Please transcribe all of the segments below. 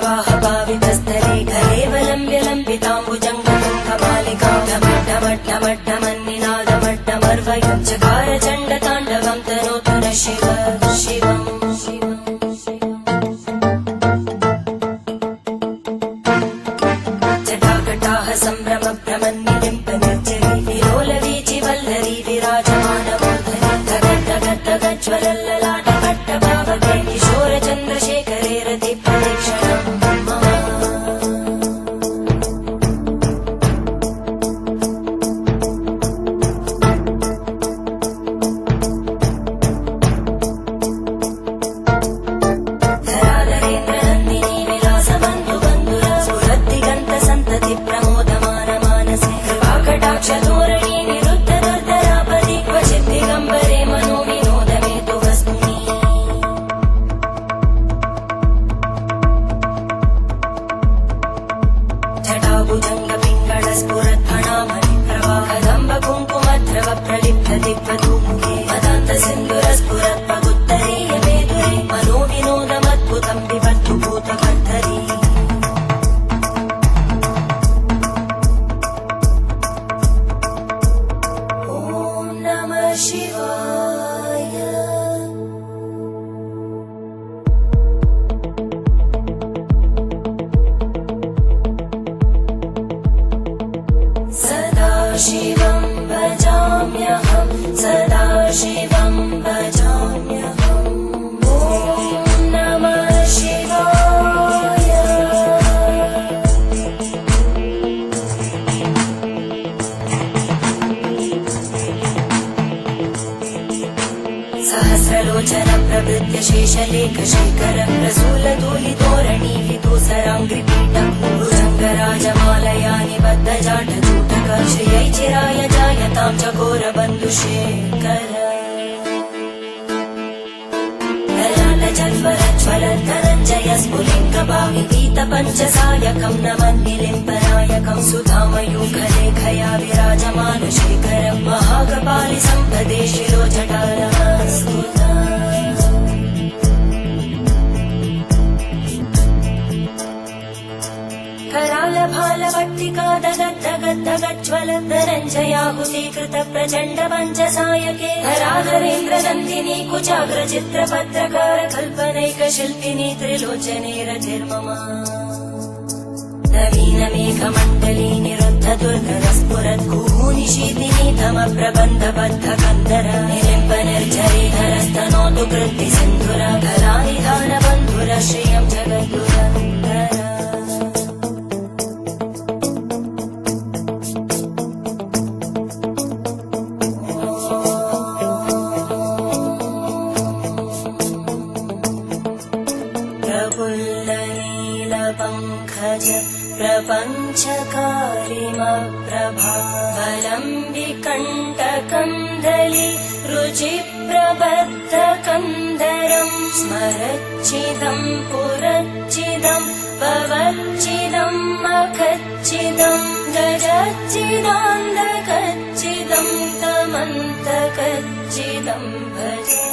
जलप्रवाहपावितस्थले घलेवलम्ब्यलम्बिताम्बुजङ्गमं चकार चण्डताण्डवं तनोतु न शिव शिवम् जटाकटाः सम्भ्रमभ्रमन्निलिम्पनिर्जरी विलोलवीचि वल्लरी विराजमानमूर्धनि धगद्धगद्धगज्ज्वलल्ललाटकट्टभावके किशोरचन्द्रशेखरे रतिप्रदक्षिणम् शिवं भजाम्यहं सदा शिवं भजाम्यहम् ॐ नमः शिवाय सहस्रलोचन प्रभृत्य शेषलेखशेखर प्रसूलधूलितोरणि विदूसराङ्घ्रिपीठं भुजङ्गराजमालया निबद्धजाटजूटक श्रियै चिराय जायतां चकोरबन्धुशेखर ललाटजल्परज्ज्वलद्धनञ्जय स्फुलिङ्गभाविपीतपञ्चसायकं नमन्निलिम्पनायकं सुधामयूखलेखया विराजमानशेखरं महाकपालि सम्पदे शिरोजटालस्तुता करालभालवट्टिका दगद्धगद्धगज्ज्वलद्धनञ्जयाहुतीकृत प्रचण्ड पञ्चसायके हराधरेन्द्रनन्दिनी कुचाग्रचित्रपत्रकार कल्पनैकशिल्पिनी त्रिलोचने रतिर्मम नवीनमेघमण्डली निरुद्धदुर्धरस्फुरद्गूनिशीतिनी तमप्रबन्धबद्धकन्दर निलिम्पनिर्झरीधरस्तनोतु कृत्तिसिन्धुर कलानिधानबन्धुर श्रियं जगद्दुरन्धर प्रफुल्लनीलपङ्कज प्रपञ्चकारिमप्रभावलम्बिकण्टकन्दली रुचिप्रबद्धकन्दरं स्मरच्चिदं पुरच्चिदं भवच्चिदं मखच्चिदं गजच्चिदान्धकच्चिदं तमन्तकच्चिदं भजे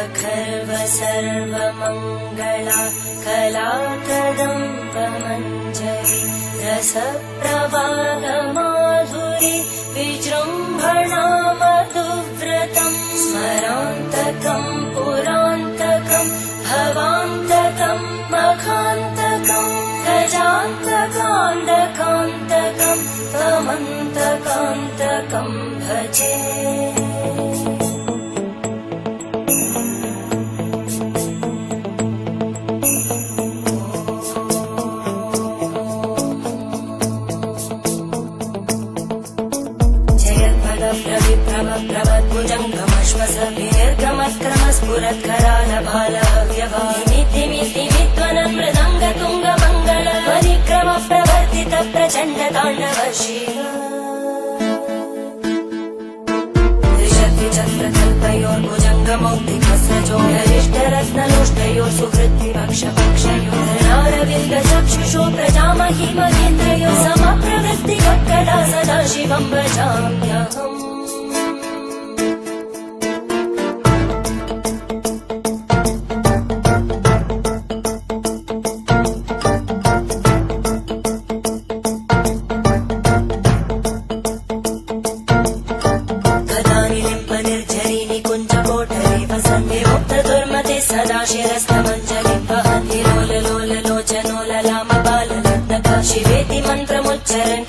अखर्व सर्वमङ्गला कलाकदम्बमञ्जरी रसप्रवाहमाधुरी विजृम्भणा मधुव्रतं स्मरान्तकं पुरान्तकं भवान्तकं मखान्तकं गजान्तकान्तकान्तकं तमन्तकान्तकं भजे प्रभद्भुजङ्गमश्वस दीर्घमत्क्रमस्फुरत्करालभालहव्यभामितिमित शिव ऋषद्विचक्रकल्पयोर्भुजङ्गमौक्तिकस्रजोऽरिष्टरत्नलोष्टयोः सुहृद्विपक्षपक्षयोर्नारविन्दचक्षुषो प्रजामहि महेन्द्रयोः समप्रवृत्तिकला सदा शिवं भजाम्यहम् सदा शिरस्तमञ्जलिं वहति लोललोललोचनो ललामबाललग्नका शिवेति मन्त्रमुच्चरन्